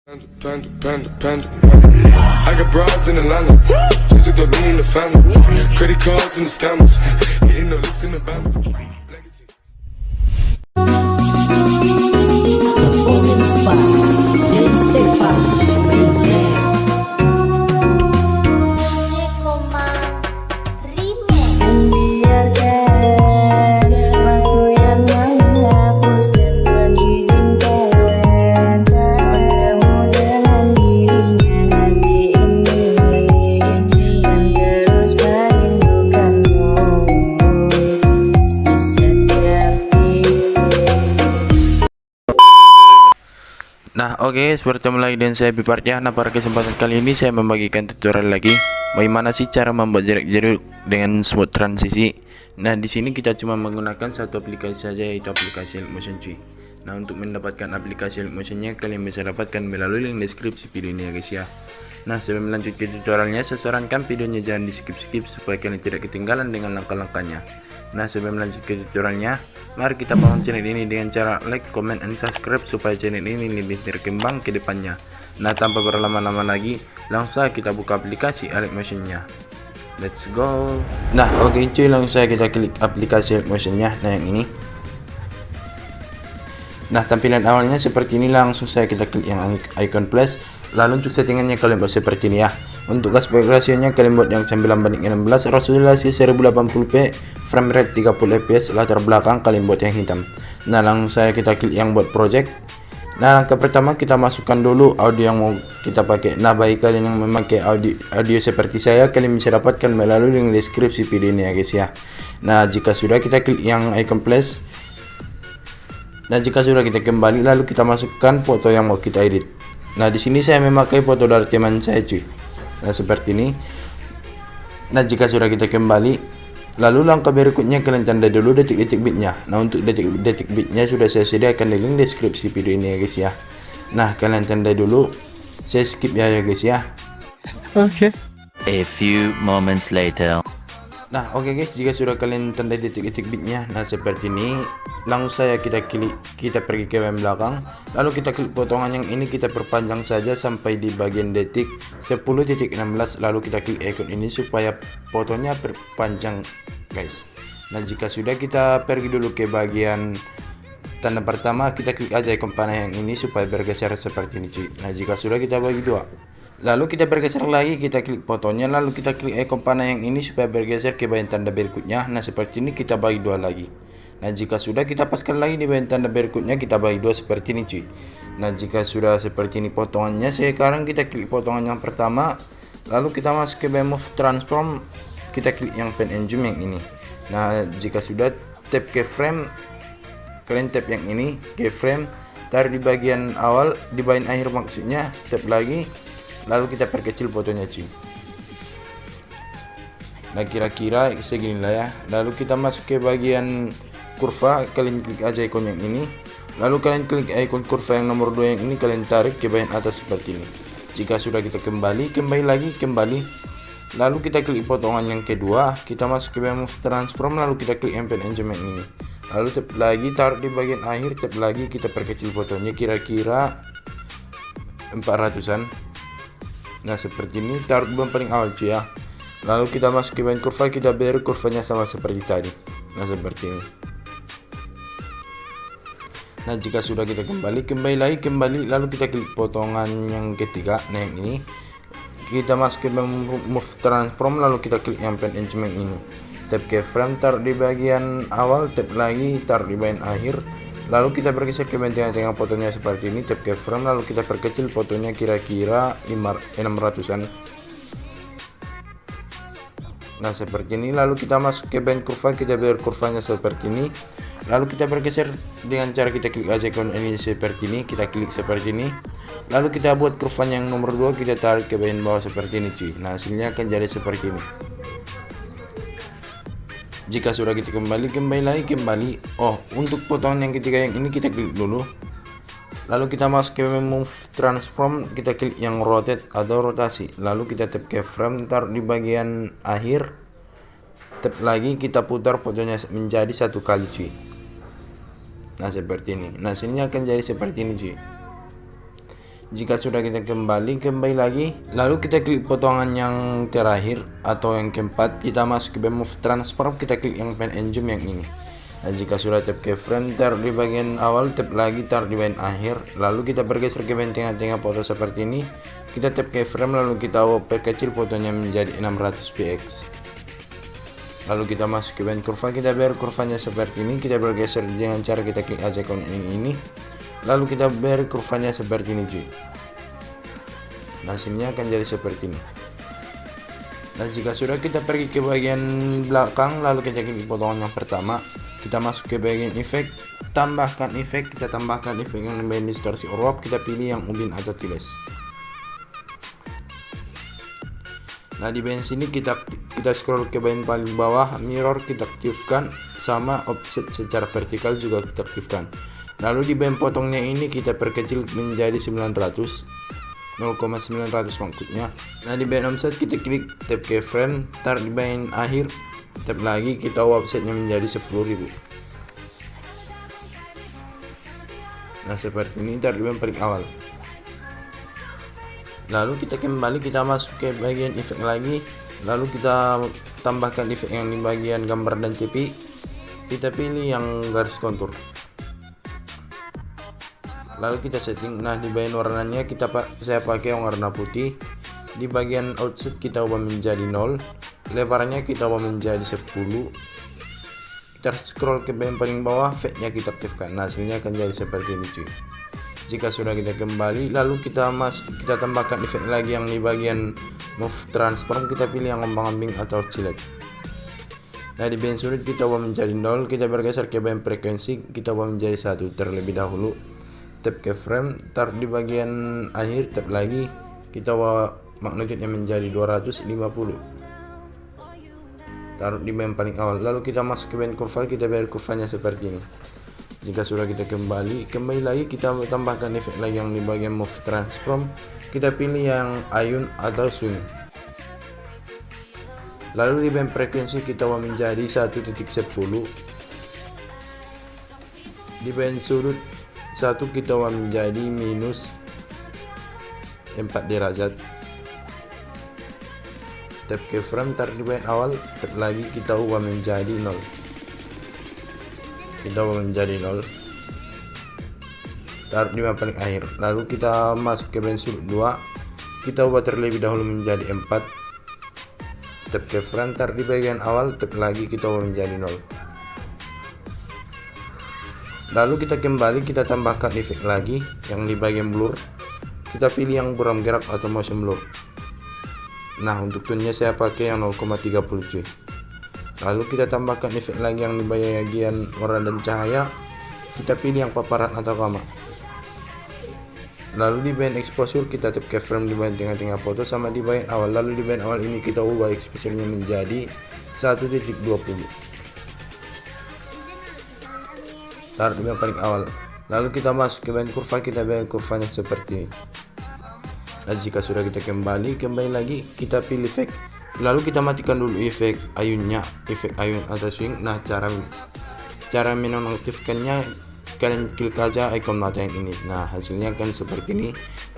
I got broads in Atlanta, just to throw me in the family. Credit cards and the scammers, getting no licks in the band. Performance by Jay Stefan Remix. Membiarkan aku yang menghapus dan mengizinkan bertemu dengan dirinya nanti ini dan terus merindukanmu di setiap titik. Nah oke, bertemu lagi dengan saya Bipart ya. Nah pada kesempatan kali ini saya membagikan tutorial lagi bagaimana sih cara membuat jerak-jeruk dengan smooth transisi. Nah di sini kita cuma menggunakan satu aplikasi saja, yaitu aplikasi Motion cuy. Nah untuk mendapatkan aplikasi Motionnya kalian bisa dapatkan melalui link deskripsi video ini ya guys ya. Nah sebelum lanjut ke tutorialnya, saya sarankan videonya jangan di skip supaya kalian tidak ketinggalan dengan langkah-langkahnya. Nah sebelum lanjut ke tutorialnya, mari kita bangun channel ini dengan cara like, comment, and subscribe supaya channel ini lebih berkembang ke depannya. Nah tanpa berlama-lama lagi, langsung saja kita buka aplikasi Motionnya. Let's go. Nah oke cuy, langsung saja kita klik aplikasi Motionnya. Nah yang ini. Nah tampilan awalnya seperti ini, langsung saya kita klik yang icon plus. Lalu untuk settingannya kalian buat seperti ini ya. Untuk aspek rasionya kalian buat yang 9:16, resolusi 1080p, frame rate 30 fps, latar belakang kalian buat yang hitam. Nah langsung saya kita klik yang buat project. Nah langkah pertama kita masukkan dulu audio yang mau kita pakai. Nah bagi kalian yang memakai audio seperti saya, kalian bisa dapatkan melalui link deskripsi video ini ya guys ya. Nah jika sudah, kita klik yang icon plus. Nah jika sudah, kita kembali lalu kita masukkan foto yang mau kita edit. Nah di sini saya memakai foto dari teman saya cuy. Nah seperti ini. Nah jika sudah, kita kembali lalu langkah berikutnya kalian tanda dulu detik-detik bitnya. Nah untuk detik-detik bitnya sudah saya sediakan di link deskripsi video ini ya guys ya. Nah kalian tanda dulu, saya skip ya guys ya. Okay. A few moments later. Nah oke guys, jika sudah kalian tanda detik-detik bitnya, nah seperti ini, langsung saya kita pergi ke bagian belakang, lalu kita klik potongan yang ini, kita perpanjang saja sampai di bagian detik 10.16, lalu kita klik icon ini supaya fotonya perpanjang guys. Nah jika sudah, kita pergi dulu ke bagian tanda pertama, kita klik aja icon panah yang ini supaya bergeser seperti ini cuy. Nah jika sudah, kita bagi dua. Lalu kita bergeser lagi, kita klik fotonya, lalu kita klik icon panah yang ini supaya bergeser ke bagian tanda berikutnya. Nah seperti ini, kita bagi dua lagi. Nah jika sudah, kita paskan lagi di bagian tanda berikutnya, kita bagi dua seperti ini cuy. Nah jika sudah seperti ini potongannya, sekarang kita klik potongan yang pertama, lalu kita masuk ke bagian move transform, kita klik yang pen and zoom yang ini. Nah jika sudah, tap ke frame, kalian tap yang ini ke frame, taruh di bagian awal, di bagian akhir maksudnya, tap lagi. Lalu kita perkecil fotonya cuy. Nah kira-kira segini lah ya. Lalu kita masuk ke bagian kurva, kalian klik aja ikon yang ini. Lalu kalian klik ikon kurva yang nomor 2 yang ini, kalian tarik ke bagian atas seperti ini. Jika sudah, kita kembali lagi. Lalu kita klik potongan yang kedua, kita masuk ke bagian move transform, lalu kita klik pen and zoom yang ini. Lalu tap lagi, taruh di bagian akhir, tap lagi, kita perkecil fotonya kira-kira 400-an. Nah seperti ini, taruh di paling awal cuy ya. Lalu kita masuk ke bagian kurva, kita beri kurvanya sama seperti tadi. Nah seperti ini. Nah jika sudah, kita kembali lagi, lalu kita klik potongan yang ketiga. Nah yang ini, kita masuk ke move transform, lalu kita klik yang pen and zoom yang ini. Tap ke frame, taruh di bagian awal, tap lagi, taruh di bagian akhir. Lalu kita bergeser ke bagian tengah fotonya seperti ini, tap ke frame, lalu kita perkecil fotonya kira-kira 600-an. Nah seperti ini, lalu kita masuk ke bagian kurva, kita beri kurvanya seperti ini. Lalu kita bergeser dengan cara kita klik aja ikon ini seperti ini, kita klik seperti ini. Lalu kita buat kurvanya yang nomor 2, kita tarik ke bagian bawah seperti ini cuy. Nah hasilnya akan jadi seperti ini. Jika sudah, kita kembali lagi. Oh untuk potongan yang ketiga yang ini, kita klik dulu. Lalu kita masuk ke move transform, kita klik yang rotate atau rotasi. Lalu kita tap ke frame, taruh di bagian akhir, tap lagi, kita putar fotonya menjadi satu kali cuy. Nah seperti ini. Nah sini akan jadi seperti ini cuy. Jika sudah kita kembali lagi, lalu kita klik potongan yang terakhir atau yang keempat, kita masuk ke move transform, kita klik yang pen and zoom yang ini. Nah, jika sudah tap keyframe, taruh di bagian awal, tap lagi, taruh di bagian akhir, lalu kita bergeser ke bagian tengah-tengah foto seperti ini. Kita tap keyframe, lalu kita perkecil fotonya menjadi 600 px. Lalu kita masuk ke bagian kurva, kita biar kurvanya seperti ini. Kita bergeser dengan cara kita klik aja icon ini. Lalu kita beri kurvanya seperti ini cuy. Nah, hasilnya akan jadi seperti ini. Nah, jika sudah kita pergi ke bagian belakang, lalu kita klik potongan yang pertama, kita masuk ke bagian efek, tambahkan efek, kita tambahkan efek yang bagian distorsi uap, kita pilih yang ubin atau tiles. Nah, di bagian sini kita scroll ke bagian paling bawah, mirror kita aktifkan, sama offset secara vertikal juga kita aktifkan. Lalu di bagian potongnya ini kita perkecil menjadi 900 maksudnya. Nah, di bagian offset kita klik tap keyframe, taruh di bagian akhir, tap lagi, kita offsetnya menjadi 10.000. Nah, seperti ini, taruh di bagian paling awal. Lalu kita kembali, kita masuk ke bagian efek lagi, lalu kita tambahkan efek yang di bagian gambar dan tipi, kita pilih yang garis kontur. Lalu kita setting. Nah, di bagian warnanya saya pakai yang warna putih. Di bagian offset kita ubah menjadi 0, lebarnya kita ubah menjadi 10. Kita scroll ke bagian paling bawah, fade-nya kita aktifkan. Nah, hasilnya akan jadi seperti ini cuy. Jika sudah kita kembali, lalu kita tambahkan efek lagi yang di bagian move transform, kita pilih yang ombang-ambing atau oscillate. Nah, di bagian sudut kita ubah menjadi 0, kita bergeser ke bagian frekuensi, kita ubah menjadi 1 terlebih dahulu. Tap keyframe, taruh di bagian akhir, tap lagi, kita ubah magnitude yang menjadi 250, taruh di bagian paling awal. Lalu kita masuk ke bagian kurva, kita biar kurvanya seperti ini. Jika sudah kita kembali lagi, kita tambahkan efek lagi yang di bagian move transform, kita pilih yang ayun atau swing. Lalu di bagian frekuensi kita ubah menjadi 1.10, di bagian sudut 1 kita ubah menjadi minus 4 derajat. Tap keyframe, taruh di bagian awal, tap lagi, kita ubah menjadi 0. Kita ubah menjadi 0, taruh di paling akhir. Lalu kita masuk ke bagian sudut 2, kita ubah terlebih dahulu menjadi 4. Tap keyframe, taruh di bagian awal, tap lagi, kita ubah menjadi 0. Lalu kita kembali, kita tambahkan efek lagi yang di bagian blur, kita pilih yang buram gerak atau motion blur. Nah, untuk tone-nya saya pakai yang 0,30 cuy. Lalu kita tambahkan efek lagi yang di bagian warna dan cahaya, kita pilih yang paparan atau kama. Lalu di bagian exposure kita tap keyframe di bagian tengah-tengah foto sama di bagian awal. Lalu di bagian awal ini kita ubah exposure-nya menjadi 1.20, taruh di bagian paling awal. Lalu kita masuk ke bagian kurva, kita bagian kurvanya seperti ini. Nah, jika sudah kita kembali lagi, kita pilih efek, lalu kita matikan dulu efek ayunnya, efek ayun atau swing. Nah, cara menonaktifkannya, kalian klik aja icon mata yang ini. Nah, hasilnya akan seperti ini.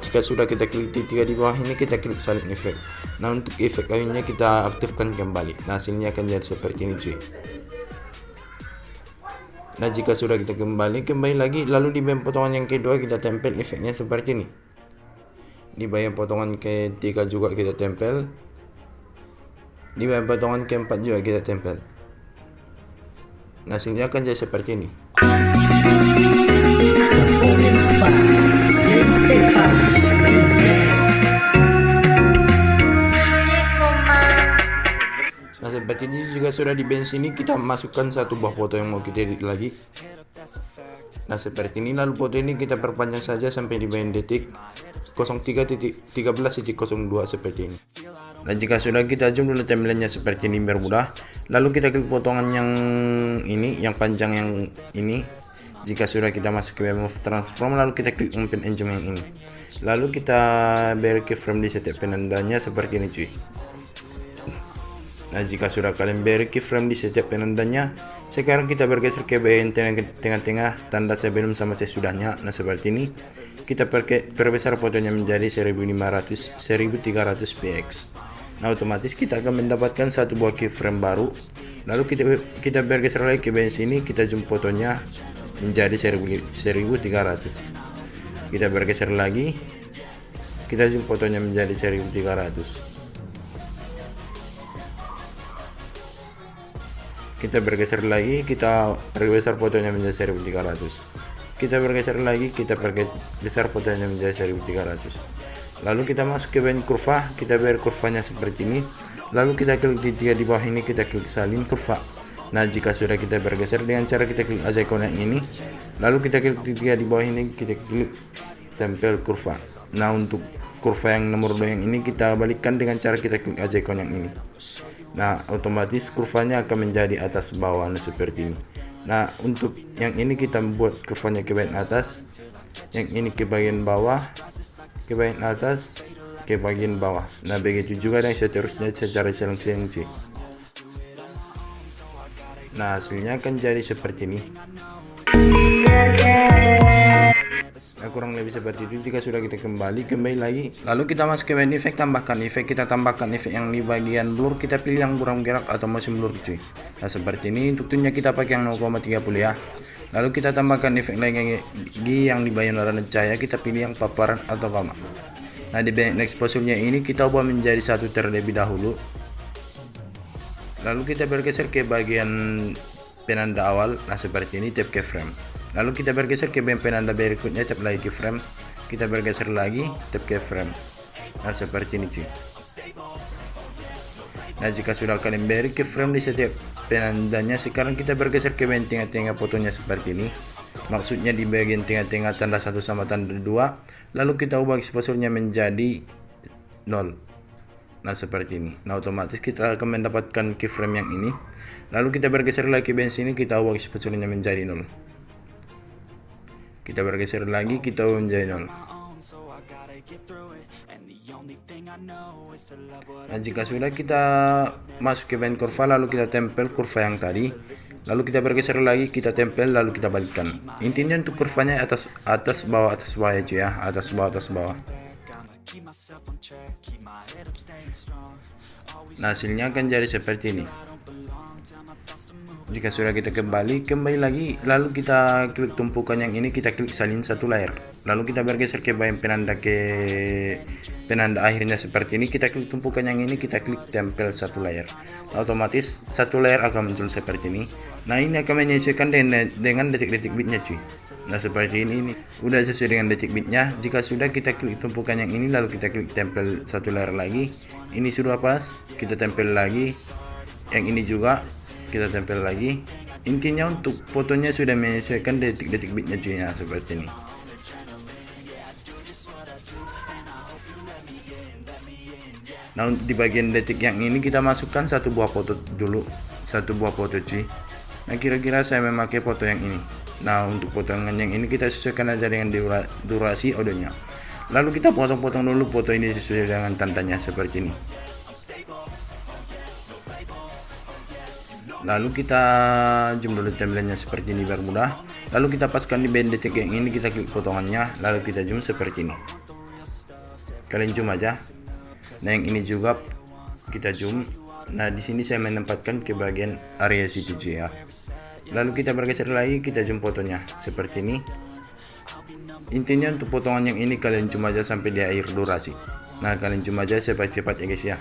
Jika sudah kita klik titik di bawah ini, kita klik salin efek. Nah, untuk efek ayunnya kita aktifkan kembali. Nah, hasilnya akan jadi seperti ini cuy. Nah, jika sudah kita kembali lagi, lalu di bagian potongan yang kedua kita tempel efeknya seperti ini. Di bagian potongan ketiga juga kita tempel, di bagian potongan keempat juga kita tempel. Nah, hasilnya akan jadi seperti ini. Performance by Stefan Nah, seperti ini. Juga sudah di bagian sini kita masukkan satu buah foto yang mau kita edit lagi. Nah, seperti ini. Lalu foto ini kita perpanjang saja sampai di bagian detik 03.13.02 seperti ini. Nah, jika sudah kita zoom dulu timelinenya seperti ini biar mudah. Lalu kita klik potongan yang ini, yang panjang yang ini. Jika sudah kita masuk ke move transform, lalu kita klik pen and zoom yang ini. Lalu kita beri keyframe di setiap penandanya seperti ini cuy. Nah, jika sudah kalian beri keyframe di setiap penandanya, Sekarang kita bergeser ke bagian tengah-tengah tanda sebelum sama sesudahnya. Nah seperti ini. Kita perbesar fotonya menjadi 1300 px. Nah otomatis kita akan mendapatkan satu buah keyframe baru. Lalu kita bergeser lagi ke bagian sini, kita zoom fotonya menjadi 1300. Kita bergeser lagi, kita zoom fotonya menjadi 1300. Kita bergeser lagi, kita perbesar fotonya menjadi 1300. Kita bergeser lagi, kita bergeser fotonya menjadi 1300. Lalu kita masuk ke bagian kurva, kita beri kurvanya seperti ini. Lalu kita klik di 3 di bawah ini, kita klik salin kurva. Nah jika sudah kita bergeser dengan cara kita klik aja ikon yang ini, lalu kita klik di 3 di bawah ini, kita klik tempel kurva. Nah untuk kurva yang nomor 2 yang ini kita balikkan dengan cara kita klik aja ikon yang ini. Nah otomatis kurvanya akan menjadi atas bawah seperti ini. Nah untuk yang ini kita buat kurvanya ke bagian atas, yang ini ke bagian bawah, ke bagian atas, ke bagian bawah. Nah begitu juga dan seterusnya secara silang-silang. Nah hasilnya akan jadi seperti ini. Nah, kurang lebih seperti itu. Jika sudah kita kembali lagi, lalu kita masuk ke bagian efek, tambahkan efek. Kita tambahkan efek yang di bagian blur, kita pilih yang buram gerak atau motion blur cuy. Nah seperti ini. Untuk tunnya kita pakai yang 0,30 ya. Lalu kita tambahkan efek lagi yang di bagian warna cahaya, kita pilih yang paparan atau gamma. Nah di bagian exposure-nya ini kita ubah menjadi 1 terlebih dahulu. Lalu kita bergeser ke bagian penanda awal. Nah seperti ini, tap keyframe. Lalu kita bergeser ke bagian penanda berikutnya, tap lagi keyframe. Kita bergeser lagi, tap keyframe. Nah seperti ini cuy. Nah jika sudah kalian beri keyframe di setiap penandanya, sekarang kita bergeser ke bagian tengah-tengah fotonya seperti ini. Maksudnya di bagian tengah-tengah tanda 1 sama tanda 2. Lalu kita ubah exposure-nya menjadi 0. Nah seperti ini. Nah otomatis kita akan mendapatkan keyframe yang ini. Lalu kita bergeser lagi ke bagian sini, kita ubah exposure-nya menjadi 0. Kita bergeser lagi, kita ubah menjadi 0. Nah jika sudah, kita masuk ke bagian kurva, lalu kita tempel kurva yang tadi. Lalu kita bergeser lagi, kita tempel, lalu kita balikkan. Intinya untuk kurvanya atas bawah ya cuy ya, atas bawah. Nah hasilnya akan jadi seperti ini. Jika sudah kita kembali lagi, lalu kita klik tumpukan yang ini, kita klik salin satu layer. Lalu kita bergeser ke bagian penanda akhirnya seperti ini, kita klik tumpukan yang ini, kita klik tempel satu layer. Otomatis satu layer akan muncul seperti ini. Nah ini akan menyesuaikan dengan detik-detik bitnya cuy. Nah seperti ini udah sesuai dengan detik bitnya. Jika sudah, kita klik tumpukan yang ini, lalu kita klik tempel satu layer lagi. Ini sudah pas, kita tempel lagi. Yang ini juga kita tempel lagi. Intinya untuk fotonya sudah menyesuaikan detik-detik bitnya cuy ya, seperti ini. Nah di bagian detik yang ini kita masukkan satu buah foto dulu, cuy. Nah kira-kira saya memakai foto yang ini. Nah untuk potongan yang ini kita sesuaikan aja dengan durasi audionya. Lalu kita potong-potong dulu foto ini sesuai dengan tandanya seperti ini. Lalu kita zoom dulu timelinenya seperti ini biar mudah. Lalu kita paskan di bagian detik yang ini, kita klik potongannya, lalu kita zoom seperti ini. Kalian zoom aja. Nah yang ini juga kita zoom. Nah di sini saya menempatkan ke bagian area situ ya. Lalu kita bergeser lagi, kita zoom fotonya seperti ini. Intinya untuk potongan yang ini kalian zoom aja sampai di akhir durasi. Nah kalian zoom aja cepat-cepat ya guys ya.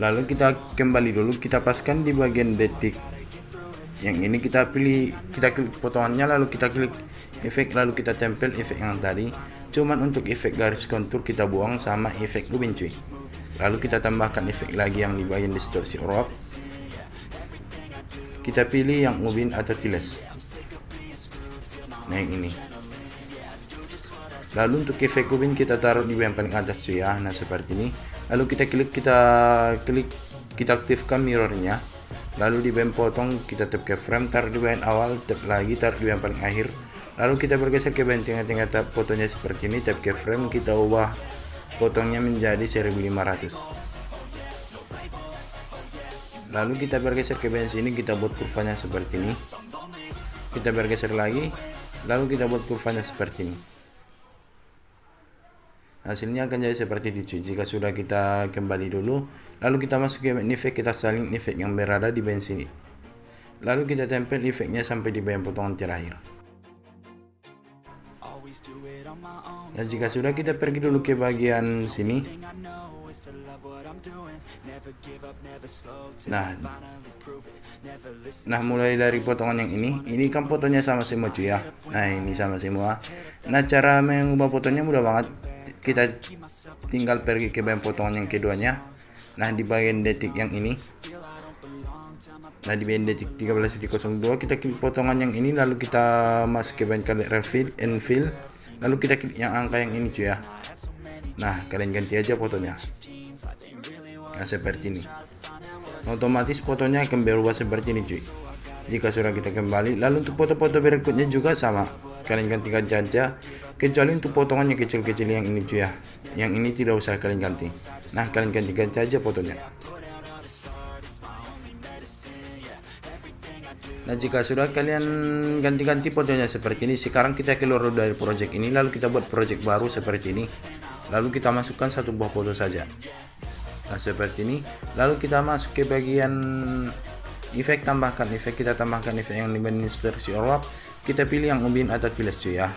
Lalu kita kembali dulu, kita paskan di bagian detik yang ini, kita pilih, kita klik potongannya, lalu kita klik efek, lalu kita tempel efek yang tadi. Cuman untuk efek garis kontur kita buang sama efek ubin cuy. Lalu kita tambahkan efek lagi yang di bagian distorsi orb. Kita pilih yang ubin atau tiles. Nah yang ini. Lalu untuk efek ubin kita taruh di bagian paling atas cuy ya. Nah seperti ini. Lalu kita aktifkan mirrornya. Lalu di bagian potong kita tap keyframe, taruh di bagian awal, tap lagi, taruh di bagian paling akhir. Lalu kita bergeser ke bagian tengah-tengah, tap fotonya seperti ini, tap keyframe, kita ubah potongnya menjadi 1500. Lalu kita bergeser ke bagian sini, kita buat kurvanya seperti ini. Kita bergeser lagi, lalu kita buat kurvanya seperti ini. Hasilnya akan jadi seperti ini cuy. Jika sudah, kita kembali dulu, lalu kita masuk ke efek, kita salin efek yang berada di bagian sini. Lalu kita tempel efeknya sampai di bagian potongan terakhir. Dan jika sudah, kita pergi dulu ke bagian sini. Nah, mulai dari potongan yang ini kan fotonya sama semua cuy ya. Nah, ini sama semua. Nah, cara mengubah fotonya mudah banget. Kita tinggal pergi ke bagian potongan yang keduanya. Nah, di bagian detik yang ini. Nah, di bagian detik 13.02 kita klik potongan yang ini, lalu kita masuk ke bagian color reveal and fill. Lalu kita klik yang angka yang ini cuy ya. Nah, kalian ganti aja fotonya. Nah, seperti ini. Otomatis fotonya akan berubah seperti ini cuy. Jika sudah, kita kembali. Lalu untuk foto-foto berikutnya juga sama. Kalian gantikan aja. Kecuali untuk potongannya kecil-kecil yang ini cuy ya. Yang ini tidak usah kalian ganti. Nah, kalian ganti-ganti aja fotonya. Nah, jika sudah kalian ganti-ganti fotonya seperti ini, sekarang kita keluar dari project ini, lalu kita buat project baru seperti ini. Lalu kita masukkan satu buah foto saja. Nah, seperti ini. Lalu kita masuk ke bagian efek, tambahkan efek. Kita tambahkan efek yang dibanding inspirasi orwap. Kita pilih yang ubin atau pilas cuy ya.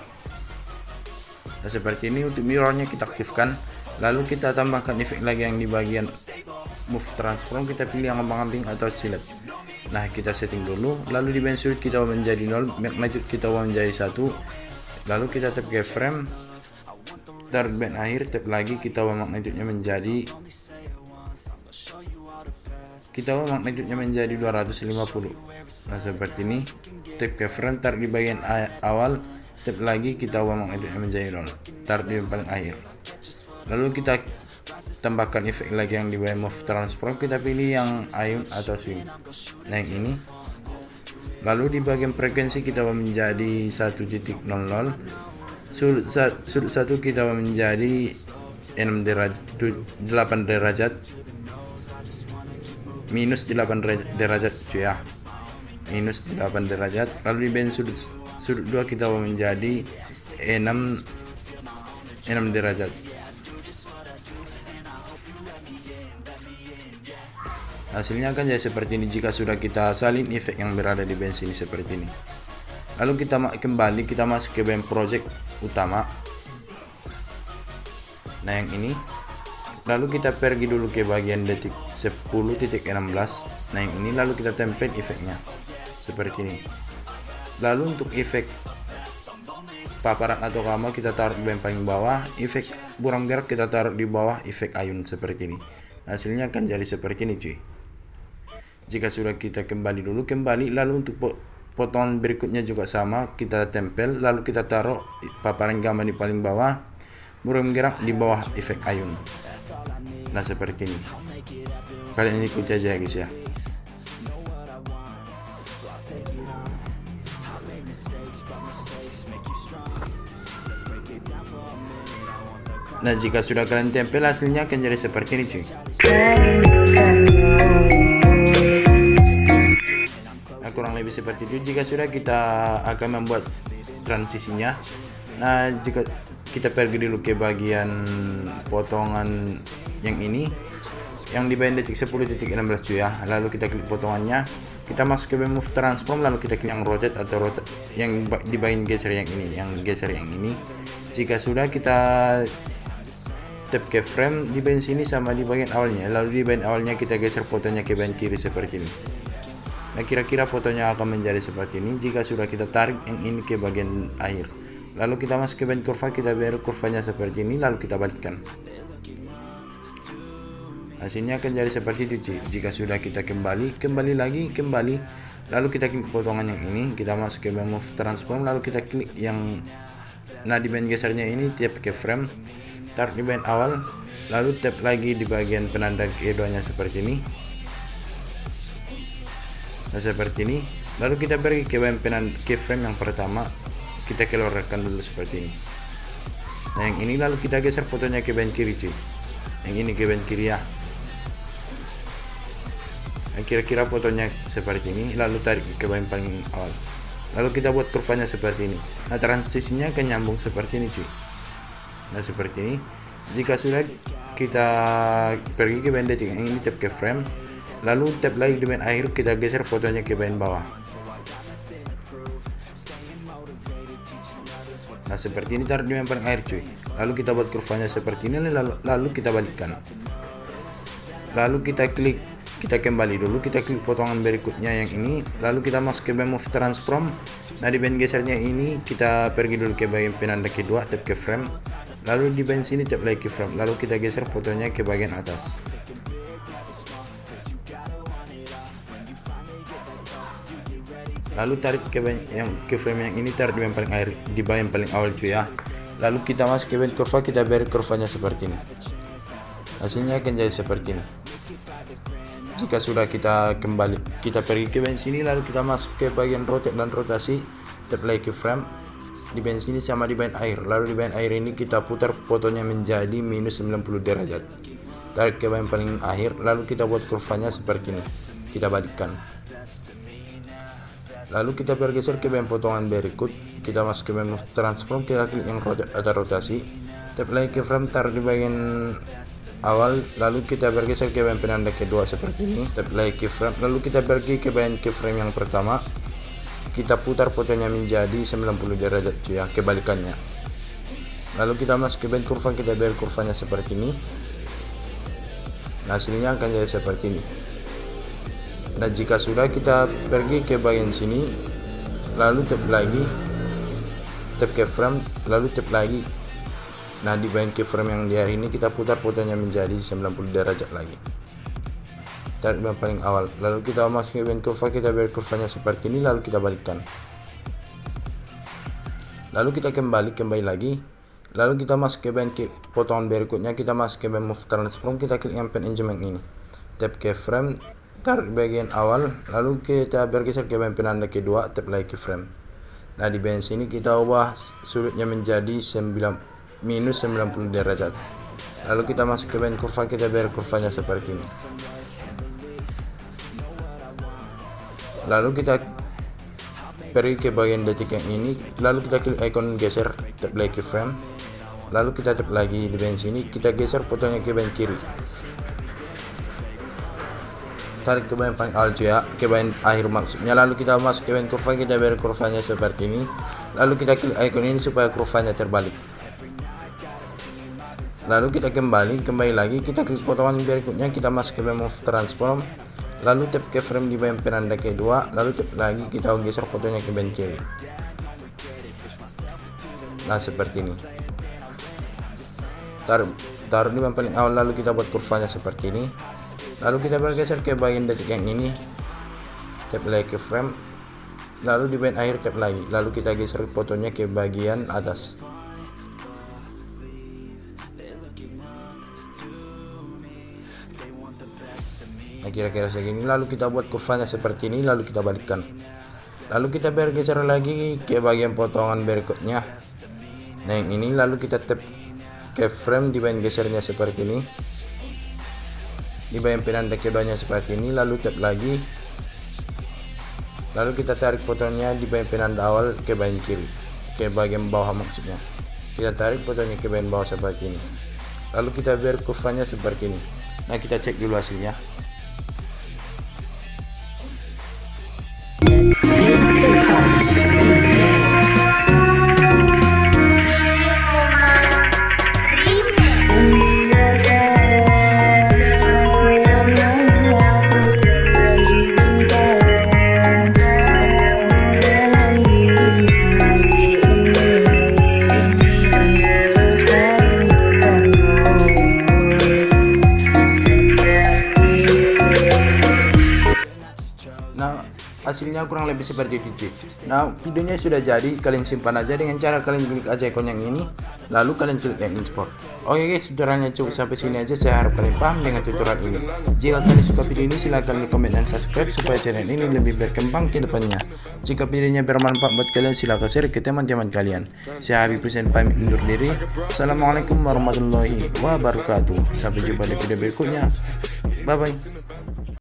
Nah, seperti ini. Untuk mirrornya kita aktifkan. Lalu kita tambahkan efek lagi yang di bagian move transform. Kita pilih yang ambang-ambing atau silet. Nah, kita setting dulu. Lalu di bagian sudut kita ubah menjadi 0, magnitude kita ubah menjadi 1. Lalu kita tap ke frame, taruh di bagian akhir, tap lagi, kita ubah magnitude-nya menjadi 250. Nah, seperti ini. Tap ke frame, taruh di bagian awal, tap lagi, kita ubah magnitude-nya menjadi 0, taruh di bagian paling akhir. Lalu kita tambahkan efek lagi yang di bagian move transform. Kita pilih yang ion atau swing. Nah, yang ini. Lalu di bagian frekuensi kita ubah menjadi 1.00. Sudut 1 kita ubah menjadi 8 derajat. Minus 8 derajat cuy ya. Minus 8 derajat. Lalu di bagian sudut 2 kita ubah menjadi 6 derajat. Hasilnya akan jadi seperti ini jika sudah kita salin efek yang berada di bagian sini seperti ini. Lalu kita kembali, kita masuk ke bagian project utama. Nah, yang ini. Lalu kita pergi dulu ke bagian detik 10.16. Nah, yang ini. Lalu kita tempel efeknya seperti ini. Lalu untuk efek paparan atau gamma kita taruh di bagian paling bawah. Efek burang gerak kita taruh di bawah efek ayun seperti ini. Hasilnya akan jadi seperti ini cuy. Jika sudah, kita kembali dulu, lalu untuk potongan berikutnya juga sama, kita tempel, lalu kita taruh paparan gamma di paling bawah, burung gerak di bawah efek ayun. Nah, seperti ini. Kalian ikuti aja guys ya. Nah, jika sudah kalian tempel, hasilnya akan jadi seperti ini cuy. Nah, kurang lebih seperti itu. Jika sudah, kita akan membuat transisinya. Nah, jika kita pergi dulu ke bagian potongan yang ini, yang di bagian detik 10.16 cuy ya. Lalu kita klik potongannya, kita masuk ke bagian move transform, lalu kita klik yang rotate atau yang di bagian geser yang ini, Jika sudah, kita tap ke frame di bagian sini sama di bagian awalnya. Lalu di bagian awalnya kita geser fotonya ke bagian kiri seperti ini. Nah, kira-kira fotonya akan menjadi seperti ini jika sudah kita tarik yang ini ke bagian akhir. Lalu kita masuk ke bagian kurva, kita beri kurvanya seperti ini, lalu kita balikkan. Hasilnya akan jadi seperti itu. Jika sudah, kita kembali lagi, lalu kita klik potongan yang ini, kita masuk ke bagian move transform, lalu kita klik yang di bagian gesernya ini, tap ke frame, taruh di bagian awal, lalu tap lagi di bagian penanda keduanya seperti ini. Nah, seperti ini. Lalu kita pergi ke bagian penanda keyframe yang pertama, kita keluarkan dulu seperti ini. Nah, yang ini lalu kita geser fotonya ke bagian kiri cuy. Yang ini ke bagian kiri ya. Nah, kira-kira fotonya seperti ini, lalu tarik ke bagian paling awal. Lalu kita buat kurvanya seperti ini. Nah, transisinya akan nyambung seperti ini cuy. Nah, seperti ini. Jika sudah, kita pergi ke bagian detik yang ini, tap ke frame, lalu tap lagi di bagian akhir, kita geser fotonya ke bagian bawah. Nah, seperti ini, taruh di bagian paling akhir cuy. Lalu kita buat kurvanya seperti ini, lalu kita balikkan. Lalu kita kembali dulu, kita klik potongan berikutnya yang ini, lalu kita masuk ke bagian move transform. Nah, di bagian gesernya ini kita pergi dulu ke bagian penanda kedua, tap ke frame, lalu di bagian sini tap lagi ke frame, lalu kita geser fotonya ke bagian atas. Lalu tarik ke frame yang ini, tarik di bagian paling akhir, di bagian paling awal cuy ya. Lalu kita masuk ke bagian kurva, kita beri kurvanya seperti ini. Hasilnya akan jadi seperti ini. Jika sudah, kita kembali, kita pergi ke bagian sini, lalu kita masuk ke bagian rotate dan rotasi, tap lagi ke frame, di bagian sini sama di bagian akhir. Lalu di bagian akhir ini kita putar fotonya menjadi minus 90 derajat. Tarik ke bagian paling akhir, lalu kita buat kurvanya seperti ini. Kita balikkan. Lalu kita bergeser ke bagian potongan berikut, kita masuk ke bagian move transform, kita klik yang rotate atau rotasi, tap lagi ke frame, taruh di bagian awal, lalu kita bergeser ke bagian penanda kedua seperti ini, tap lagi ke frame, lalu kita pergi ke bagian keyframe yang pertama, kita putar fotonya menjadi 90 derajat cuy ya, kebalikannya. Lalu kita masuk ke bagian kurva, kita beri kurvanya seperti ini. Nah, hasilnya akan jadi seperti ini. Nah, jika sudah, kita pergi ke bagian sini, lalu tap lagi, tap ke frame, lalu tap lagi. Nah, di bagian keyframe yang di hari ini kita putar fotonya menjadi 90 derajat lagi. Tarik yang paling awal, lalu kita masuk ke bagian kurva, kita beri kurvanya seperti ini, lalu kita balikkan. Lalu kita kembali lagi, lalu kita masuk ke bagian potongan berikutnya, kita masuk ke bagian move transform, kita klik yang pen engine yang ini, tap ke frame, tarik bagian awal, lalu kita bergeser ke bagian penanda kedua, tap lagi ke frame. Nah, di bagian sini kita ubah sudutnya menjadi minus 90 derajat. Lalu kita masuk ke bagian kurva, kita beri kurvanya seperti ini. Lalu kita pergi ke bagian detik yang ini, lalu kita klik icon geser, tap lagi ke frame, lalu kita tap lagi di bagian sini, kita geser fotonya ke bagian kiri, tarik ke bagian paling awal cuy ya, ke bagian akhir maksudnya. Lalu kita masuk ke bagian kurva, kita beri kurvanya seperti ini, lalu kita klik icon ini supaya kurvanya terbalik. Lalu kita kembali lagi, kita klik potongan berikutnya, kita masuk ke bagian move transform, lalu tap ke frame di bagian penanda kedua, lalu tap lagi, kita geser fotonya ke bagian kiri. Nah, seperti ini. Taruh di bagian paling awal, lalu kita buat kurvanya seperti ini. Lalu kita bergeser ke bagian detik yang ini, tap lagi ke frame, lalu di bagian akhir tap lagi, lalu kita geser fotonya ke bagian atas. Nah, kira-kira segini, lalu kita buat kurvanya seperti ini, lalu kita balikkan. Lalu kita bergeser lagi ke bagian potongan berikutnya, nah yang ini, lalu kita tap ke frame di bagian gesernya seperti ini, di bagian penanda keduanya seperti ini, lalu tap lagi, lalu kita tarik fotonya di bagian penanda awal ke bagian kiri, ke bagian bawah maksudnya. Kita tarik fotonya ke bagian bawah seperti ini, lalu kita beri kurvanya seperti ini. Nah, kita cek dulu hasilnya. Hasilnya kurang lebih seperti itu cuy. Nah, videonya sudah jadi, kalian simpan aja dengan cara kalian klik aja ikon yang ini, lalu kalian klik yang import. Oke guys, tutorialnya cukup sampai sini aja. Saya harap kalian paham dengan tutorial ini. Jika kalian suka video ini, silahkan like, comment, dan subscribe supaya channel ini lebih berkembang ke depannya. Jika videonya bermanfaat buat kalian, silahkan share ke teman-teman kalian. Saya Habib Hussein pamit undur diri. Assalamualaikum warahmatullahi wabarakatuh. Sampai jumpa di video berikutnya. Bye bye.